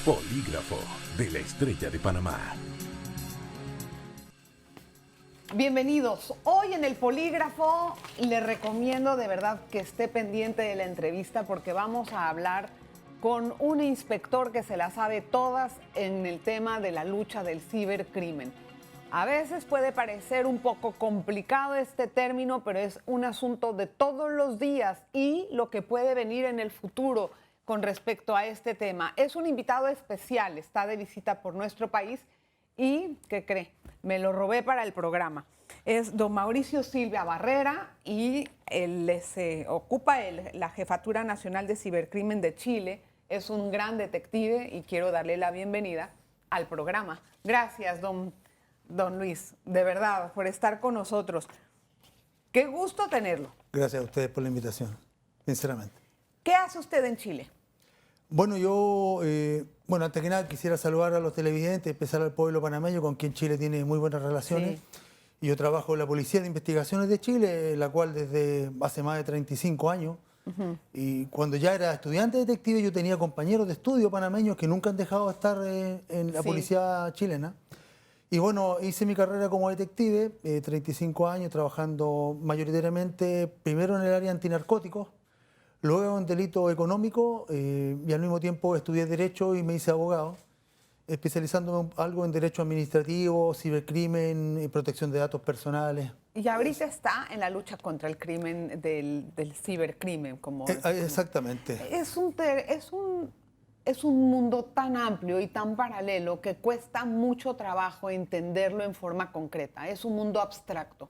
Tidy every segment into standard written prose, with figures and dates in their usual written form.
Polígrafo de la Estrella de Panamá. Bienvenidos. Hoy en el Polígrafo le recomiendo de verdad que esté pendiente de la entrevista porque vamos a hablar con un inspector que se la sabe todas en el tema de la lucha del cibercrimen. A veces puede parecer un poco complicado este término, pero es un asunto de todos los días y lo que puede venir en el futuro con respecto a este tema. Es un invitado especial, está de visita por nuestro país y, ¿qué cree? Me lo robé para el programa. Es don Mauricio Silva Barrera y él ocupa la Jefatura Nacional de Cibercrimen de Chile. Es un gran detective y quiero darle la bienvenida al programa. Gracias, don Luis, de verdad, por estar con nosotros. Qué gusto tenerlo. Gracias a ustedes por la invitación, sinceramente. ¿Qué hace usted en Chile? Bueno, yo, antes que nada quisiera saludar a los televidentes, empezar al pueblo panameño con quien Chile tiene muy buenas relaciones. Sí. Yo trabajo en la Policía de Investigaciones de Chile, la cual desde hace más de 35 años. Y cuando ya era estudiante detective yo tenía compañeros de estudio panameños que nunca han dejado de estar en la policía chilena. Y bueno, hice mi carrera como detective, 35 años, trabajando mayoritariamente primero en el área antinarcóticos, luego en delito económico y al mismo tiempo estudié Derecho y me hice abogado, especializándome algo en Derecho Administrativo, Cibercrimen y Protección de Datos Personales. Y ahorita está en la lucha contra el crimen del cibercrimen. Exactamente. Es un mundo tan amplio y tan paralelo que cuesta mucho trabajo entenderlo en forma concreta. Es un mundo abstracto.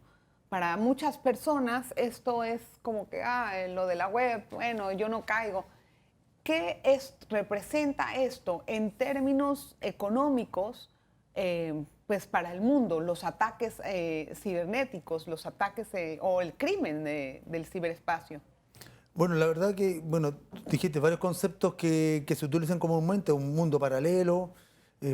Para muchas personas esto es como que, lo de la web, bueno, yo no caigo. ¿Qué representa esto en términos económicos pues para el mundo? Los ataques cibernéticos, los ataques o el crimen del ciberespacio. Bueno, la verdad que, dijiste varios conceptos que se utilizan comúnmente, un mundo paralelo,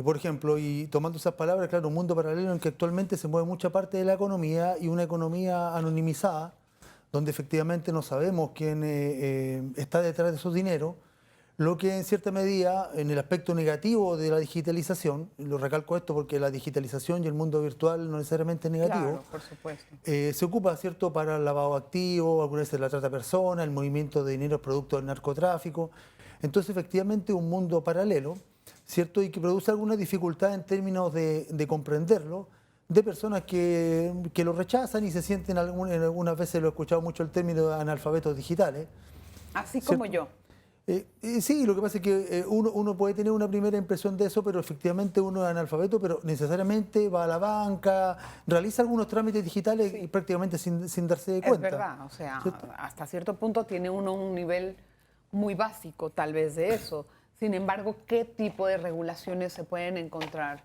por ejemplo, y tomando esas palabras, claro, un mundo paralelo en que actualmente se mueve mucha parte de la economía y una economía anonimizada, donde efectivamente no sabemos quién está detrás de esos dineros, lo que en cierta medida, en el aspecto negativo de la digitalización, y lo recalco esto porque la digitalización y el mundo virtual no necesariamente es negativo, claro, por supuesto. Se ocupa, ¿cierto?, para el lavado de activos, algunas veces la trata de personas, el movimiento de dinero producto del narcotráfico. Entonces, efectivamente, un mundo paralelo, ¿cierto?, y que produce alguna dificultad en términos de comprenderlo, de personas que lo rechazan y se sienten, algunas veces lo he escuchado mucho el término de analfabetos digitales. Así como yo. Sí, lo que pasa es que uno puede tener una primera impresión de eso, pero efectivamente uno es analfabeto, pero necesariamente va a la banca, realiza algunos trámites digitales y prácticamente sin darse cuenta. Es verdad, o sea, ¿cierto? Hasta cierto punto tiene uno un nivel muy básico tal vez de eso. Sin embargo, ¿qué tipo de regulaciones se pueden encontrar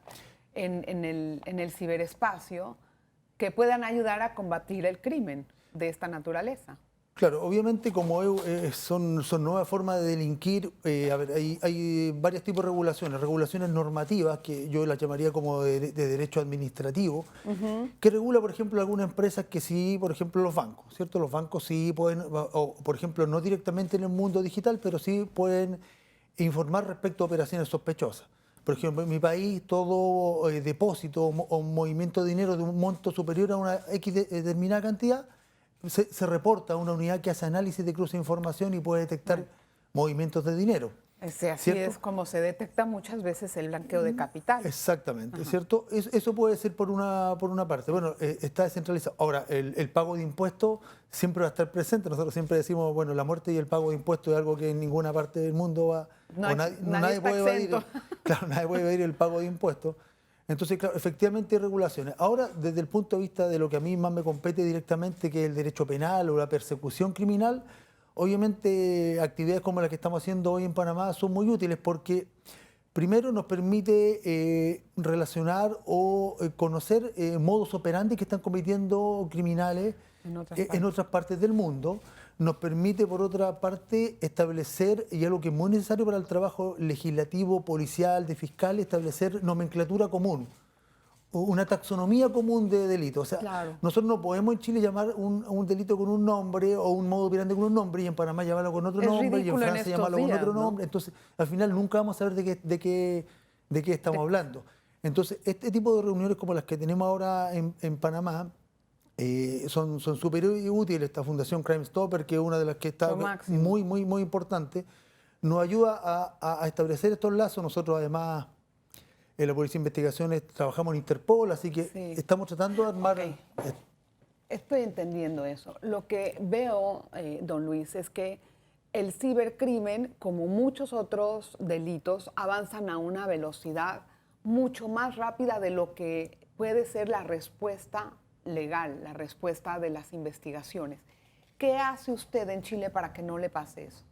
en el ciberespacio que puedan ayudar a combatir el crimen de esta naturaleza? Claro, obviamente como son nuevas formas de delinquir, hay varios tipos de regulaciones normativas, que yo las llamaría como de derecho administrativo, que regula, por ejemplo, algunas empresas que sí, por ejemplo, los bancos, ¿cierto? Los bancos sí pueden, o, por ejemplo, no directamente en el mundo digital, pero sí pueden informar respecto a operaciones sospechosas. Por ejemplo, en mi país, todo depósito o movimiento de dinero de un monto superior a una X determinada cantidad, se reporta a una unidad que hace análisis de cruce de información y puede detectar movimientos de dinero. Así ¿cierto? es como se detecta muchas veces el blanqueo de capital. Exactamente, ¿cierto? Eso puede ser por una parte. Bueno, está descentralizado. Ahora, el pago de impuestos siempre va a estar presente. Nosotros siempre decimos, bueno, la muerte y el pago de impuestos es algo que en ninguna parte del mundo va... Nadie puede evadir. Claro, nadie puede evadir el pago de impuestos. Entonces, claro, efectivamente hay regulaciones. Ahora, desde el punto de vista de lo que a mí más me compete directamente, que es el derecho penal o la persecución criminal, obviamente actividades como las que estamos haciendo hoy en Panamá son muy útiles porque primero nos permite relacionar o conocer modus operandi que están cometiendo criminales en otras partes del mundo. Nos permite, por otra parte, establecer, y algo que es muy necesario para el trabajo legislativo, policial, de fiscal, establecer nomenclatura común una taxonomía común de delitos. O sea, Claro. nosotros no podemos en Chile llamar un delito con un nombre o un modo operandi con un nombre y en Panamá llamarlo con otro Es nombre y en ridículo en Francia estos llamarlo con días, otro ¿no? nombre. Entonces, al final nunca vamos a saber de qué estamos hablando. Entonces, este tipo de reuniones como las que tenemos ahora en Panamá son súper útiles. Esta Fundación Crime Stopper, que es una de las que está Lo máximo. muy importante, nos ayuda a establecer estos lazos. Nosotros además en la Policía de Investigaciones trabajamos en Interpol, así que Sí. estamos tratando de armar... Ok. Estoy entendiendo eso. Lo que veo, don Luis, es que el cibercrimen, como muchos otros delitos, avanzan a una velocidad mucho más rápida de lo que puede ser la respuesta legal, la respuesta de las investigaciones. ¿Qué hace usted en Chile para que no le pase eso?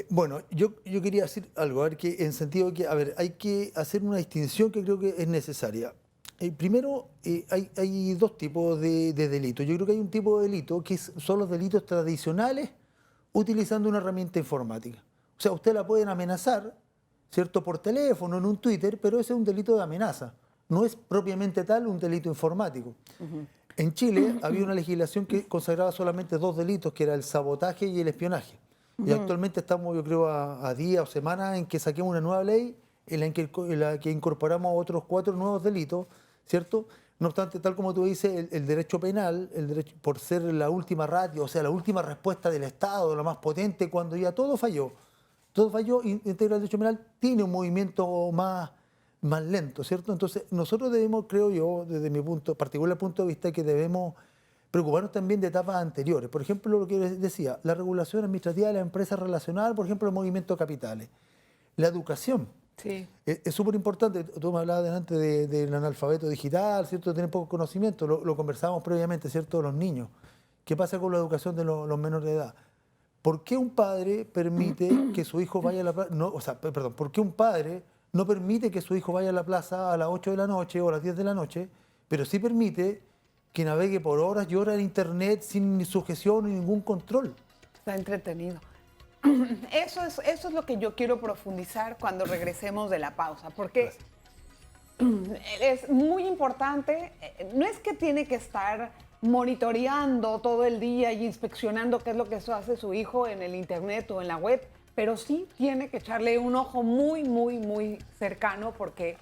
Bueno, yo quería decir algo, a ver, que en sentido que, a ver, hay que hacer una distinción que creo que es necesaria. Primero, hay dos tipos de delitos. Yo creo que hay un tipo de delito que son los delitos tradicionales utilizando una herramienta informática. O sea, usted la pueden amenazar, ¿cierto?, por teléfono, en un Twitter, pero ese es un delito de amenaza. No es propiamente tal un delito informático. En Chile había una legislación que consagraba solamente dos delitos, que era el sabotaje y el espionaje. Y actualmente estamos, yo creo, a días o semanas en que saquemos una nueva ley en la que incorporamos otros 4 nuevos delitos, ¿cierto? No obstante, tal como tú dices, el derecho penal, el derecho, por ser la última ratio, o sea, la última respuesta del Estado, la más potente, cuando ya todo falló, integra el derecho penal, tiene un movimiento más lento, ¿cierto? Entonces, nosotros debemos, creo yo, desde mi particular punto de vista, que debemos preocuparnos también de etapas anteriores. Por ejemplo, lo que decía, la regulación administrativa de las empresas relacionadas, por ejemplo, el movimiento de capitales. La educación. Sí. Es súper importante. Tú me hablabas delante del analfabeto digital, ¿cierto? De tener poco conocimiento. Lo conversábamos previamente, ¿cierto? De los niños. ¿Qué pasa con la educación de los menores de edad? ¿Por qué un padre permite que su hijo vaya a la plaza? No, o sea, perdón, ¿por qué un padre no permite que su hijo vaya a la plaza a las 8 de la noche o a las 10 de la noche, pero sí permite que navegue por horas y horas en Internet sin ni sujeción ni ningún control? Está entretenido. Eso es lo que yo quiero profundizar cuando regresemos de la pausa, porque es muy importante. No es que tiene que estar monitoreando todo el día y inspeccionando qué es lo que hace su hijo en el internet o en la web, pero sí tiene que echarle un ojo muy cercano, porque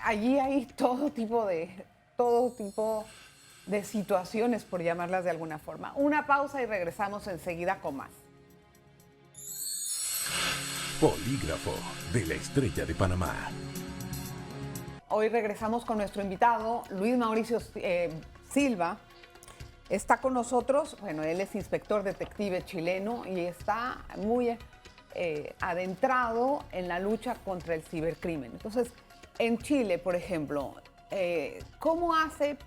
allí hay todo tipo de situaciones, por llamarlas de alguna forma. Una pausa y regresamos enseguida con más. Polígrafo de la Estrella de Panamá. Hoy regresamos con nuestro invitado, Luis Mauricio Silva. Está con nosotros, bueno, él es inspector detective chileno y está muy adentrado en la lucha contra el cibercrimen. Entonces, en Chile, por ejemplo, ¿cómo hace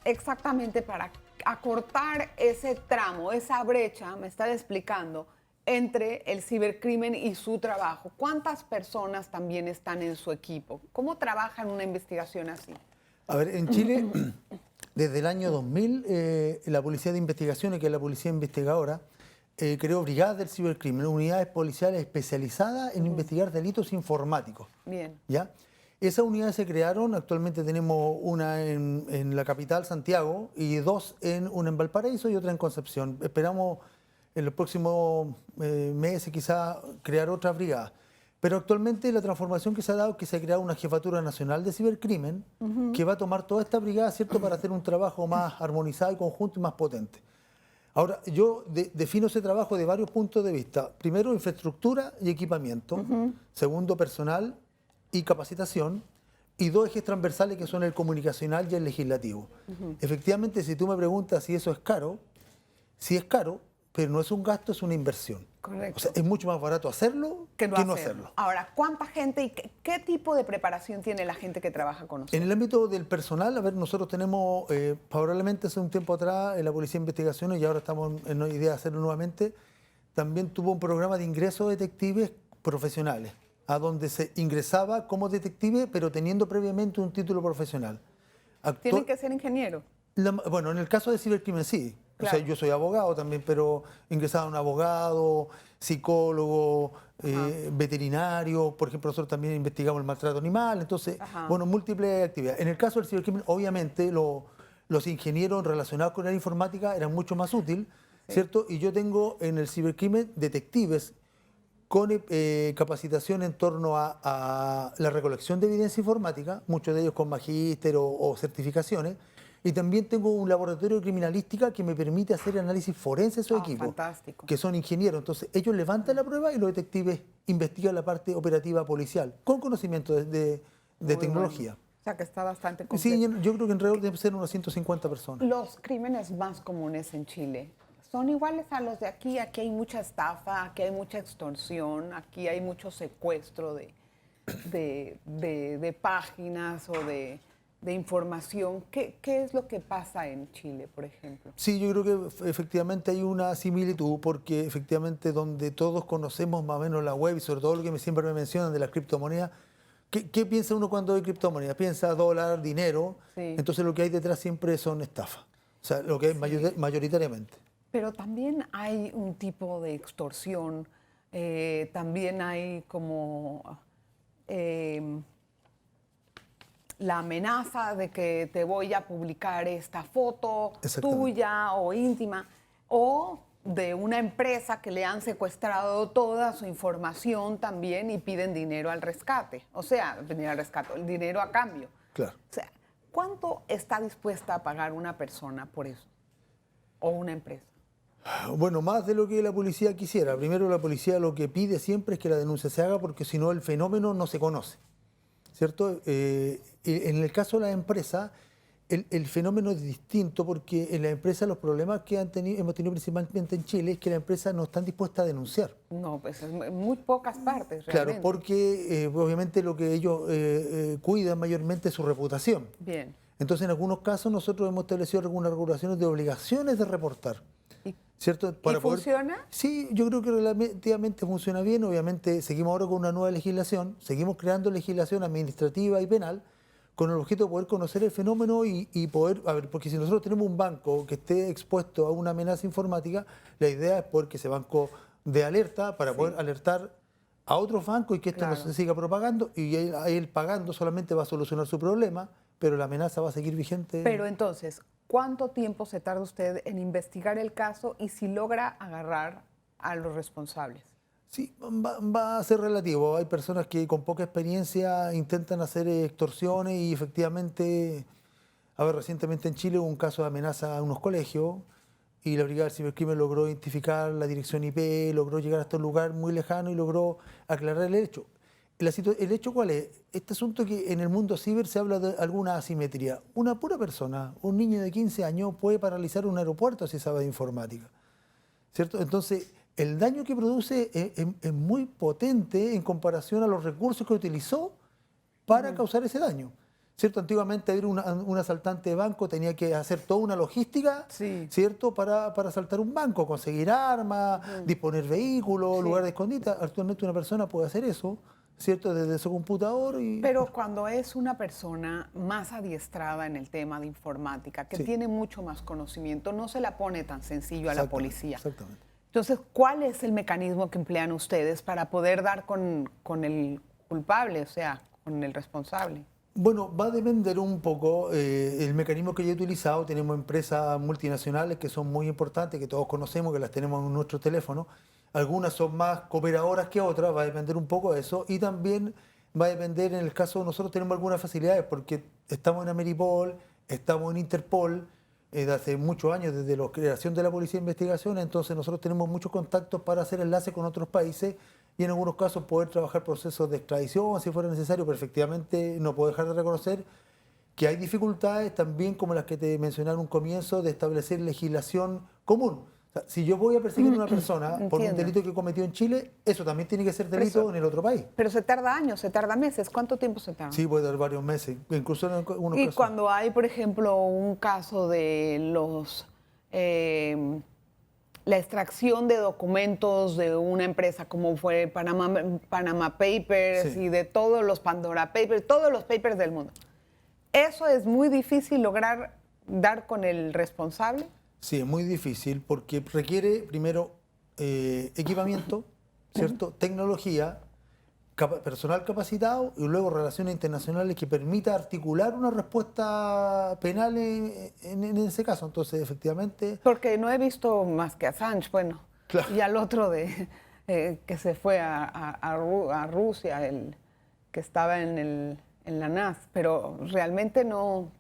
exactamente para acortar ese tramo, esa brecha, me está explicando, entre el cibercrimen y su trabajo? ¿Cuántas personas también están en su equipo? ¿Cómo trabaja en una investigación así? A ver, en Chile, desde el año 2000, la Policía de Investigaciones, que es la policía investigadora, creó brigadas del cibercrimen, unidades policiales especializadas en investigar delitos informáticos. Bien. ¿Ya? Esas unidades se crearon, actualmente tenemos una en la capital, Santiago, y una en Valparaíso y otra en Concepción. Esperamos en los próximos meses quizá crear otra brigada. Pero actualmente la transformación que se ha dado es que se ha creado una jefatura nacional de cibercrimen que va a tomar toda esta brigada, ¿cierto?, para hacer un trabajo más armonizado y conjunto y más potente. Ahora, yo defino ese trabajo de varios puntos de vista. Primero, infraestructura y equipamiento. Segundo, personal y capacitación. Y 2 ejes transversales que son el comunicacional y el legislativo. Efectivamente, si tú me preguntas si eso es caro, sí es caro, pero no es un gasto, es una inversión. Correcto. O sea, es mucho más barato hacerlo que no hacerlo. Ahora, ¿cuánta gente y qué tipo de preparación tiene la gente que trabaja con nosotros? En el ámbito del personal, a ver, nosotros tenemos, favorablemente hace un tiempo atrás, en la Policía de Investigaciones, y ahora estamos en idea de hacerlo nuevamente, también tuvo un programa de ingreso de detectives profesionales, a donde se ingresaba como detective, pero teniendo previamente un título profesional. ¿Tienen que ser ingenieros? Bueno, en el caso de cibercrimen sí. Claro. O sea, yo soy abogado también, pero ingresaba un abogado, psicólogo, veterinario. Por ejemplo, nosotros también investigamos el maltrato animal. Entonces, Ajá. bueno, múltiples actividades. En el caso del cibercrimen, obviamente, los ingenieros relacionados con la informática eran mucho más útiles, ¿cierto? Y yo tengo en el cibercrimen detectives con capacitación en torno a la recolección de evidencia informática, muchos de ellos con magíster o certificaciones, y también tengo un laboratorio de criminalística que me permite hacer análisis forense de esos equipos, Fantástico. que son ingenieros. Entonces, ellos levantan la prueba y los detectives investigan la parte operativa policial, con conocimiento de Muy tecnología. bueno. O sea, que está bastante completo. Sí, yo creo que alrededor deben ser unas 150 personas. Los crímenes más comunes en Chile son iguales a los de aquí. Aquí hay mucha estafa, aquí hay mucha extorsión, aquí hay mucho secuestro de páginas o de información. ¿Qué es lo que pasa en Chile, por ejemplo? Sí, yo creo que efectivamente hay una similitud, porque efectivamente donde todos conocemos más o menos la web y sobre todo lo que siempre me mencionan de las criptomonedas, ¿qué piensa uno cuando hay criptomonedas? Piensa dólar, dinero, Sí. entonces lo que hay detrás siempre son estafas, o sea, lo que es mayoritariamente. Pero también hay un tipo de extorsión, también hay como la amenaza de que te voy a publicar esta foto tuya o íntima, o de una empresa que le han secuestrado toda su información también y piden dinero al rescate. O sea, dinero al rescate, el dinero a cambio. Claro. O sea, ¿cuánto está dispuesta a pagar una persona por eso? ¿O una empresa? Bueno, más de lo que la policía quisiera. Primero, la policía lo que pide siempre es que la denuncia se haga, porque si no el fenómeno no se conoce, ¿cierto? En el caso de la empresa, el fenómeno es distinto, porque en la empresa los problemas que hemos tenido principalmente en Chile es que las empresas no están dispuestas a denunciar. No, pues en muy pocas partes, realmente. Claro, porque obviamente lo que ellos cuidan mayormente es su reputación. Bien. Entonces, en algunos casos nosotros hemos establecido algunas regulaciones de obligaciones de reportar. ¿Cierto? ¿Y funciona? Sí, yo creo que relativamente funciona bien. Obviamente seguimos ahora con una nueva legislación, seguimos creando legislación administrativa y penal con el objeto de poder conocer el fenómeno y poder, a ver, porque si nosotros tenemos un banco que esté expuesto a una amenaza informática, la idea es poder que ese banco dé alerta para poder alertar a otros bancos y que esto no se siga propagando, y él pagando solamente va a solucionar su problema, pero la amenaza va a seguir vigente. Pero entonces, ¿cuánto tiempo se tarda usted en investigar el caso y si logra agarrar a los responsables? Sí, va a ser relativo. Hay personas que con poca experiencia intentan hacer extorsiones y efectivamente, a ver, recientemente en Chile hubo un caso de amenaza a unos colegios y la Brigada del Cibercrimen logró identificar la dirección IP, logró llegar hasta un lugar muy lejano y logró aclarar el hecho. ¿El hecho cuál es? Este asunto que en el mundo ciber se habla de alguna asimetría. Una pura persona, un niño de 15 años, puede paralizar un aeropuerto si sabe de informática, ¿cierto? Entonces, el daño que produce es muy potente en comparación a los recursos que utilizó para causar ese daño, ¿cierto? Antiguamente un asaltante de banco tenía que hacer toda una logística, ¿cierto? Para asaltar un banco, conseguir armas, disponer vehículos, lugar de escondite. Actualmente una persona puede hacer eso, ¿cierto? Desde su computador. Pero cuando es una persona más adiestrada en el tema de informática, que tiene mucho más conocimiento, no se la pone tan sencillo a la policía. Exactamente. Entonces, ¿cuál es el mecanismo que emplean ustedes para poder dar con el culpable, o sea, con el responsable? Bueno, va a depender un poco el mecanismo que yo he utilizado. Tenemos empresas multinacionales que son muy importantes, que todos conocemos, que las tenemos en nuestro teléfono. Algunas son más cooperadoras que otras, va a depender un poco de eso. Y también va a depender, en el caso de nosotros tenemos algunas facilidades, porque estamos en Ameripol, estamos en Interpol, de hace muchos años, desde la creación de la Policía de Investigación. Entonces nosotros tenemos muchos contactos para hacer enlaces con otros países y en algunos casos poder trabajar procesos de extradición si fuera necesario, pero efectivamente no puedo dejar de reconocer que hay dificultades también, como las que te mencioné en un comienzo, de establecer legislación común. O sea, si yo voy a perseguir a una persona por un delito que cometió en Chile, eso también tiene que ser delito en el otro país. Pero se tarda años, se tarda meses. ¿Cuánto tiempo se tarda? Sí, puede dar varios meses, incluso en algunos Y casos. cuando hay, por ejemplo, un caso de la extracción de documentos de una empresa, como fue Panama Papers y de todos los Pandora Papers, todos los papers del mundo, ¿eso es muy difícil lograr dar con el responsable? Sí, es muy difícil porque requiere primero equipamiento, ¿cierto? Tecnología, personal capacitado y luego relaciones internacionales que permita articular una respuesta penal en ese caso. Entonces, efectivamente... Porque no he visto más que a Assange, bueno, Claro. y al otro que se fue a Rusia, el que estaba en la NAS, pero realmente no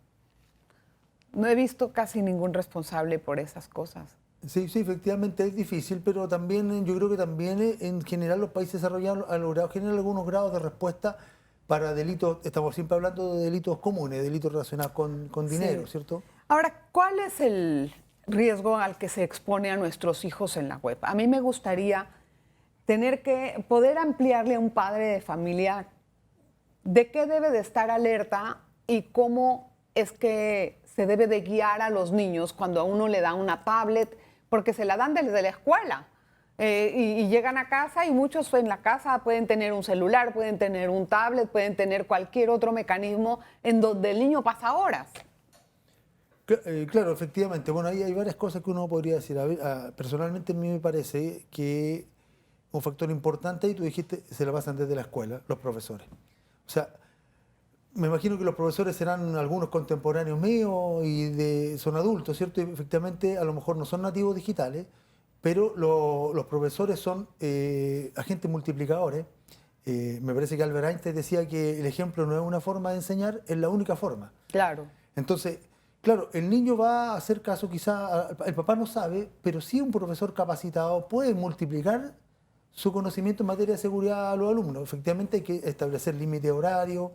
he visto casi ningún responsable por esas cosas. Sí, sí, efectivamente es difícil, pero también yo creo que también en general los países desarrollados han logrado generar algunos grados de respuesta para delitos, estamos siempre hablando de delitos comunes, delitos relacionados con dinero, Sí. ¿cierto? Ahora, ¿cuál es el riesgo al que se expone a nuestros hijos en la web? A mí me gustaría tener que poder ampliarle a un padre de familia de qué debe de estar alerta y cómo es que se debe de guiar a los niños cuando a uno le da una tablet, porque se la dan desde la escuela. Y llegan a casa y muchos en la casa pueden tener un celular, pueden tener un tablet, pueden tener cualquier otro mecanismo en donde el niño pasa horas. Claro, efectivamente. Bueno, ahí hay varias cosas que uno podría decir. A ver, personalmente a mí me parece que un factor importante, y tú dijiste, se la pasan desde la escuela, los profesores. O sea, me imagino que los profesores serán algunos contemporáneos míos y son adultos, ¿cierto? Y efectivamente a lo mejor no son nativos digitales, pero los profesores son agentes multiplicadores. Me parece que Albert Einstein decía que el ejemplo no es una forma de enseñar, es la única forma. Claro. Entonces, claro, el niño va a hacer caso quizá, el papá no sabe, pero sí un profesor capacitado puede multiplicar su conocimiento en materia de seguridad a los alumnos. Efectivamente hay que establecer límite horario,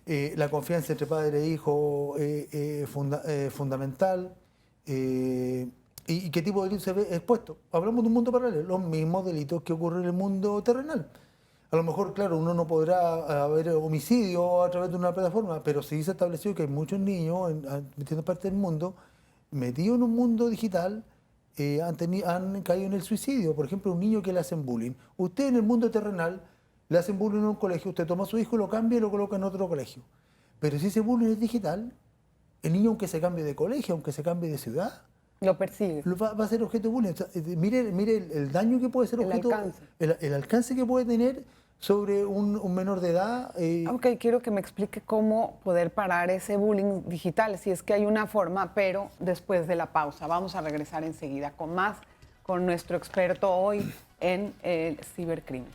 la confianza entre padre e hijo fundamental, y qué tipo de delito se ve expuesto. Hablamos de un mundo paralelo, los mismos delitos que ocurren en el mundo terrenal. A lo mejor, claro, uno no podrá haber homicidio a través de una plataforma, pero sí se estableció que hay muchos niños en distintas partes del mundo metidos en un mundo digital, han caído en el suicidio. Por ejemplo, un niño que le hacen bullying. Usted en el mundo terrenal le hacen bullying en un colegio, usted toma a su hijo, lo cambia y lo coloca en otro colegio. Pero si ese bullying es digital, el niño, aunque se cambie de colegio, aunque se cambie de ciudad, Lo persigue. va a ser objeto de bullying. O sea, mire el daño que puede ser objeto, el alcance que puede tener sobre un menor de edad. Ok, quiero que me explique cómo poder parar ese bullying digital, si es que hay una forma, pero después de la pausa. Vamos a regresar enseguida con más, con nuestro experto hoy en el cibercrimen.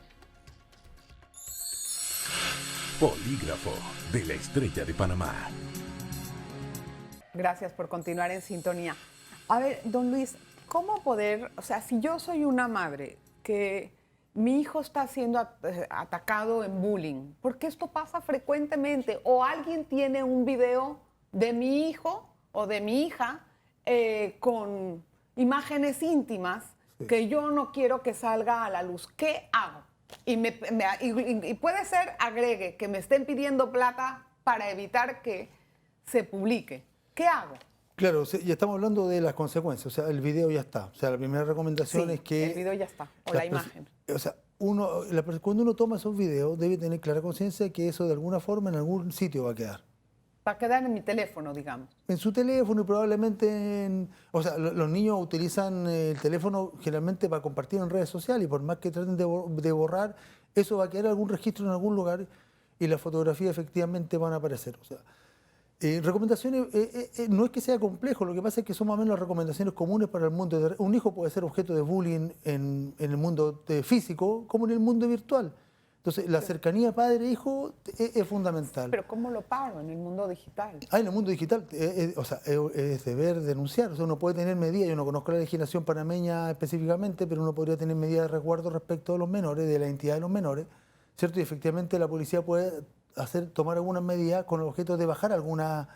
Polígrafo de la Estrella de Panamá. Gracias por continuar en sintonía. A ver, don Luis, ¿cómo poder, o sea, si yo soy una madre que mi hijo está siendo atacado en bullying, porque esto pasa frecuentemente, o alguien tiene un video de mi hijo o de mi hija con imágenes íntimas que yo no quiero que salga a la luz, ¿qué hago? Y puede ser, agregue, que me estén pidiendo plata para evitar que se publique. ¿Qué hago? Claro, ya estamos hablando de las consecuencias, o sea, el video ya está. O sea, la primera recomendación es que... el video ya está, o la imagen. O sea, cuando uno toma esos videos debe tener clara conciencia que eso de alguna forma en algún sitio va a quedar. Va a quedar en mi teléfono, digamos. En su teléfono y probablemente o sea, los niños utilizan el teléfono generalmente para compartir en redes sociales y por más que traten de borrar, eso va a quedar algún registro en algún lugar y las fotografías efectivamente van a aparecer. O sea, recomendaciones, no es que sea complejo, lo que pasa es que son más o menos las recomendaciones comunes para el mundo. Un hijo puede ser objeto de bullying en el mundo físico como en el mundo virtual. Entonces, la cercanía padre-hijo es fundamental. Pero ¿cómo lo paro en el mundo digital? En el mundo digital, o sea, es deber denunciar. O sea, uno puede tener medidas, yo no conozco la legislación panameña específicamente, pero uno podría tener medidas de resguardo respecto de los menores, de la identidad de los menores, ¿cierto? Y efectivamente la policía puede tomar algunas medidas con el objeto de bajar algunas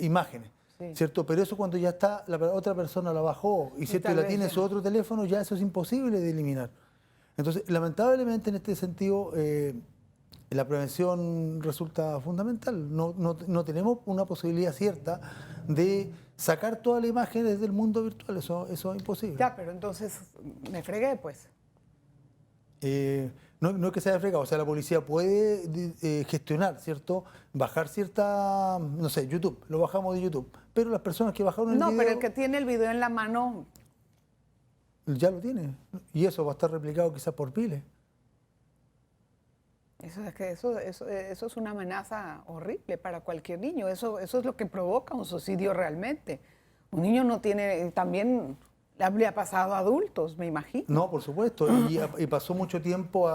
imágenes, sí, ¿cierto? Pero eso cuando ya está, la otra persona la bajó y ¿cierto? Y la tiene en su otro teléfono, ya eso es imposible de eliminar. Entonces, lamentablemente en este sentido, la prevención resulta fundamental. No tenemos una posibilidad cierta de sacar toda la imagen desde el mundo virtual, eso es imposible. Ya, pero entonces me fregué, pues. no es que sea fregado, o sea, la policía puede gestionar, ¿cierto? Bajar cierta, no sé, YouTube, lo bajamos de YouTube, pero las personas que bajaron el No, video pero el que tiene el video en la mano, ya lo tiene, y eso va a estar replicado quizás por miles. eso es una amenaza horrible para cualquier niño. Eso es lo que provoca un suicidio realmente. Un niño no tiene, también le ha pasado a adultos, me imagino. No, por supuesto, y pasó mucho tiempo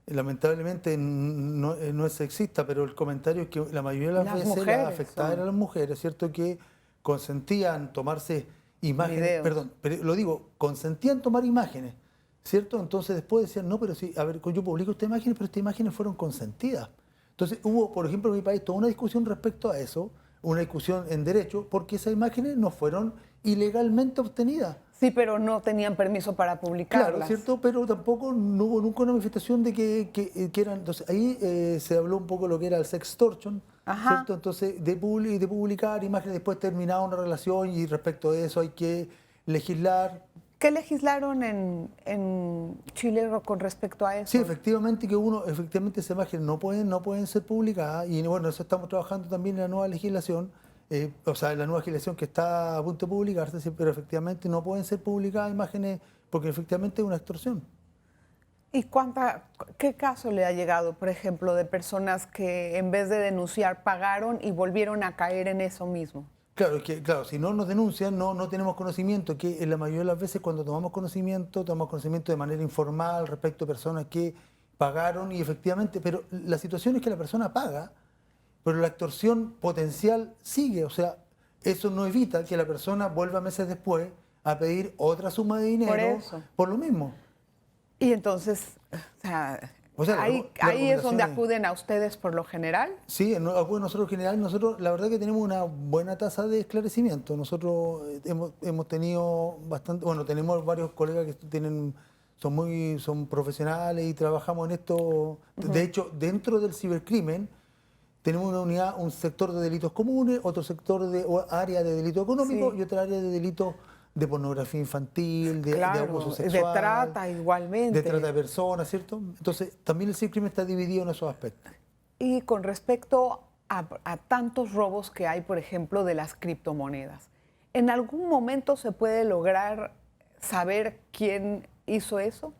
lamentablemente no es sexista, pero el comentario es que la mayoría de las veces mujeres las afectadas eran las mujeres, ¿cierto? Que consentían tomarse imágenes, Videos. perdón, pero lo digo, consentían tomar imágenes, ¿cierto? Entonces después decían, no, pero sí, a ver, yo publico estas imágenes, pero estas imágenes fueron consentidas. Entonces hubo, por ejemplo, en mi país toda una discusión respecto a eso, una discusión en derecho, porque esas imágenes no fueron ilegalmente obtenidas. Sí, pero no tenían permiso para publicarlas. Claro, ¿cierto? Pero tampoco no hubo nunca una manifestación de que eran... Entonces ahí se habló un poco de lo que era el sextortion, Ajá. ¿cierto? Entonces de publicar imágenes después terminada una relación y respecto de eso hay que legislar. ¿Qué legislaron en Chile con respecto a eso? Sí, efectivamente efectivamente esas imágenes no pueden ser publicadas y bueno, eso estamos trabajando también en la nueva legislación. O sea, la nueva legislación que está a punto de publicarse, sí, pero efectivamente no pueden ser publicadas imágenes porque efectivamente es una extorsión. ¿Y qué caso le ha llegado, por ejemplo, de personas que en vez de denunciar pagaron y volvieron a caer en eso mismo? Claro, si no nos denuncian, no tenemos conocimiento, que en la mayoría de las veces cuando tomamos conocimiento de manera informal respecto a personas que pagaron y efectivamente, pero la situación es que la persona paga, pero la extorsión potencial sigue, o sea, eso no evita que la persona vuelva meses después a pedir otra suma de dinero por lo mismo. Y entonces, ahí es donde acuden a ustedes por lo general. Sí, nosotros en general, la verdad que tenemos una buena tasa de esclarecimiento. Nosotros hemos tenido bastante, bueno, tenemos varios colegas que son profesionales y trabajamos en esto. De hecho, dentro del cibercrimen, tenemos una unidad, un sector de delitos comunes, otro sector área de delito económico y otra área de delitos de pornografía infantil, de abuso sexual. De trata igualmente. De trata de personas, ¿cierto? Entonces, también el cibercrimen está dividido en esos aspectos. Y con respecto a tantos robos que hay, por ejemplo, de las criptomonedas, ¿en algún momento se puede lograr saber quién hizo eso?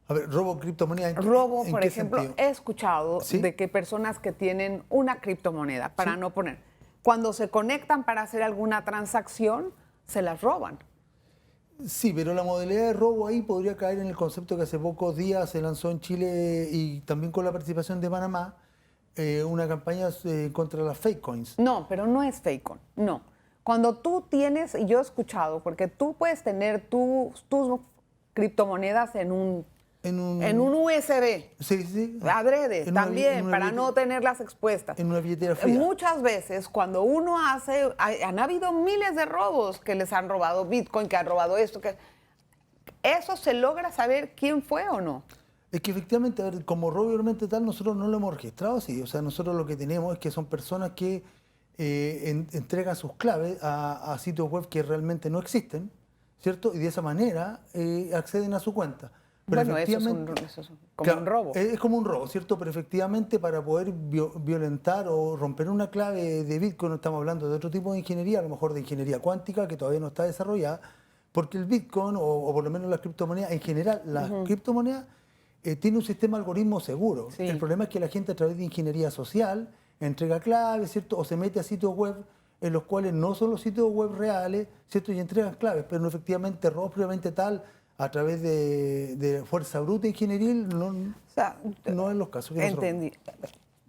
A ver, robo criptomoneda. Robo, ¿en por qué ejemplo, sentido? he escuchado de que personas que tienen una criptomoneda, para no poner, cuando se conectan para hacer alguna transacción, se las roban. Sí, pero la modalidad de robo ahí podría caer en el concepto que hace pocos días se lanzó en Chile y también con la participación de Panamá, una campaña contra las fake coins. No, pero no es fake coin, no. Cuando tú tienes, y yo he escuchado, porque tú puedes tener tus criptomonedas en un USB. Sí. Adrede, también, para no tenerlas expuestas. En una billetera fría. Muchas veces, cuando uno han habido miles de robos que les han robado Bitcoin, que han robado esto, que ¿eso se logra saber quién fue o no? Es que efectivamente, a ver, como robo obviamente tal, nosotros no lo hemos registrado así. O sea, nosotros lo que tenemos es que son personas que entregan sus claves a sitios web que realmente no existen, ¿cierto? Y de esa manera acceden a su cuenta. Pero bueno, eso es como un robo. Es como un robo, ¿cierto? Pero efectivamente para poder violentar o romper una clave de Bitcoin, estamos hablando de otro tipo de ingeniería, a lo mejor de ingeniería cuántica, que todavía no está desarrollada, porque el Bitcoin, o por lo menos las criptomonedas, en general, las criptomonedas tiene un sistema de algoritmo seguro. Sí. El problema es que la gente a través de ingeniería social entrega claves, ¿cierto? O se mete a sitios web en los cuales no son los sitios web reales, ¿cierto? Y entregan claves, pero no efectivamente robo propiamente tal, a través de fuerza bruta ingenieril, no es los casos que entendí.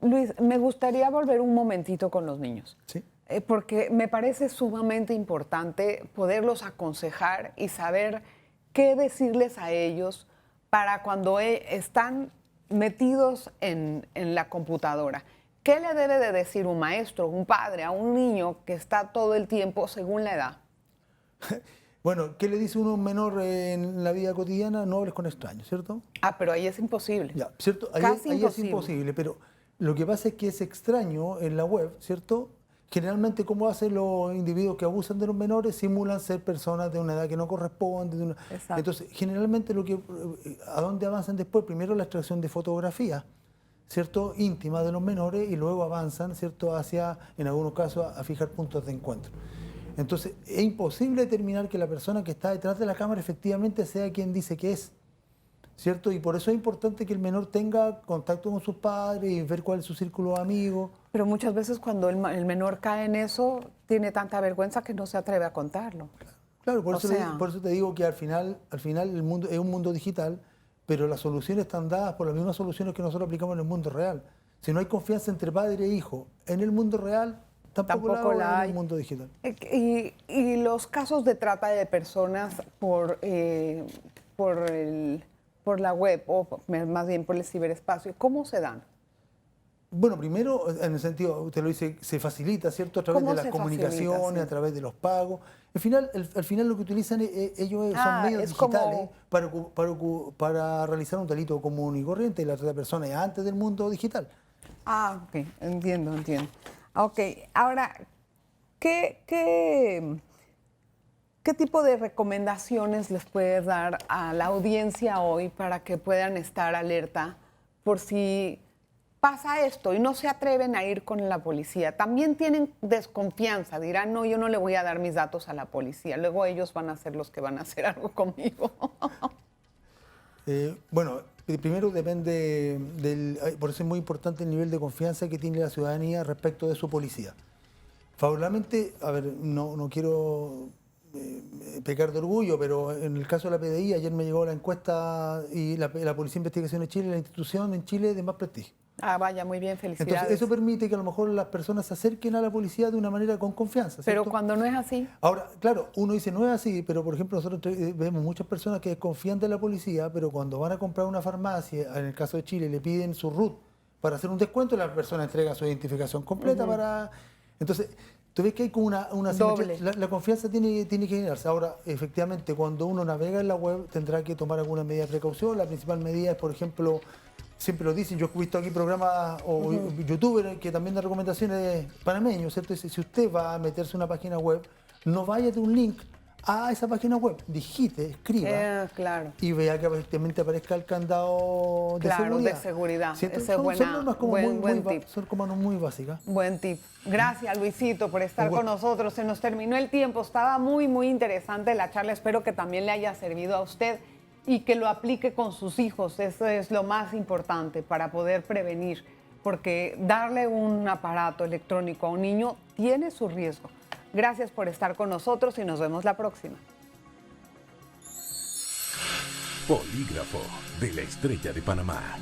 Luis, me gustaría volver un momentito con los niños. Sí. Porque me parece sumamente importante poderlos aconsejar y saber qué decirles a ellos para cuando están metidos en la computadora. ¿Qué le debe de decir un maestro, un padre a un niño que está todo el tiempo según la edad? Bueno, ¿qué le dice uno menor en la vida cotidiana? No hables con extraños, ¿cierto? Ah, pero ahí es imposible. Ya, ¿cierto? Ahí es imposible, pero lo que pasa es que es extraño en la web, ¿cierto? generalmente, ¿cómo hacen los individuos que abusan de los menores? Simulan ser personas de una edad que no corresponde. Entonces, generalmente, ¿a dónde avanzan después? Primero la extracción de fotografías, ¿cierto?, íntimas de los menores, y luego avanzan, ¿cierto?, hacia, en algunos casos, a fijar puntos de encuentro. Entonces, es imposible determinar que la persona que está detrás de la cámara efectivamente sea quien dice que es, ¿cierto? Y por eso es importante que el menor tenga contacto con sus padres y ver cuál es su círculo de amigos. Pero muchas veces cuando el menor cae en eso, tiene tanta vergüenza que no se atreve a contarlo. Claro, por eso te digo que al final el mundo es un mundo digital, pero las soluciones están dadas por las mismas soluciones que nosotros aplicamos en el mundo real. Si no hay confianza entre padre e hijo en el mundo real, tampoco la hay en el mundo digital. Y los casos de trata de personas por la web, o más bien por el ciberespacio, ¿cómo se dan? Bueno, primero, en el sentido, usted lo dice, se facilita, ¿cierto?, a través de las comunicaciones, sí, a través de los pagos. Al final lo que utilizan ellos son medios digitales para realizar un delito común y corriente, y la trata de personas antes del mundo digital. Ah, ok, entiendo. Ok, ahora, ¿qué tipo de recomendaciones les puedes dar a la audiencia hoy para que puedan estar alerta por si pasa esto y no se atreven a ir con la policía? También tienen desconfianza, dirán, no, yo no le voy a dar mis datos a la policía, luego ellos van a ser los que van a hacer algo conmigo. Bueno, primero depende por eso es muy importante el nivel de confianza que tiene la ciudadanía respecto de su policía. Favorablemente, a ver, no quiero pecar de orgullo, pero en el caso de la PDI, ayer me llegó la encuesta y la Policía de Investigación de Chile es la institución en Chile de más prestigio. Ah, vaya, muy bien, felicidades. Entonces, eso permite que a lo mejor las personas se acerquen a la policía de una manera con confianza, ¿cierto? Pero cuando no es así. Ahora, claro, uno dice no es así, pero por ejemplo nosotros vemos muchas personas que desconfían de la policía, pero cuando van a comprar una farmacia, en el caso de Chile, le piden su RUT para hacer un descuento, la persona entrega su identificación completa para... Entonces, tú ves que hay como una doble. La confianza tiene que generarse. Ahora, efectivamente, cuando uno navega en la web, tendrá que tomar alguna medida de precaución. La principal medida es, por ejemplo, siempre lo dicen, yo he visto aquí programas o youtubers que también dan recomendaciones panameños, ¿cierto? Si usted va a meterse en una página web, no vaya de un link a esa página web, digite, escriba claro, y vea que efectivamente aparezca el candado de seguridad. Claro, de seguridad. Son normas como buen tip. Son como muy básicas. Buen tip. Gracias, Luisito, por estar con nosotros. Se nos terminó el tiempo. Estaba muy interesante la charla. Espero que también le haya servido a usted y que lo aplique con sus hijos. Eso es lo más importante para poder prevenir, porque darle un aparato electrónico a un niño tiene su riesgo. Gracias por estar con nosotros y nos vemos la próxima. Polígrafo de la Estrella de Panamá.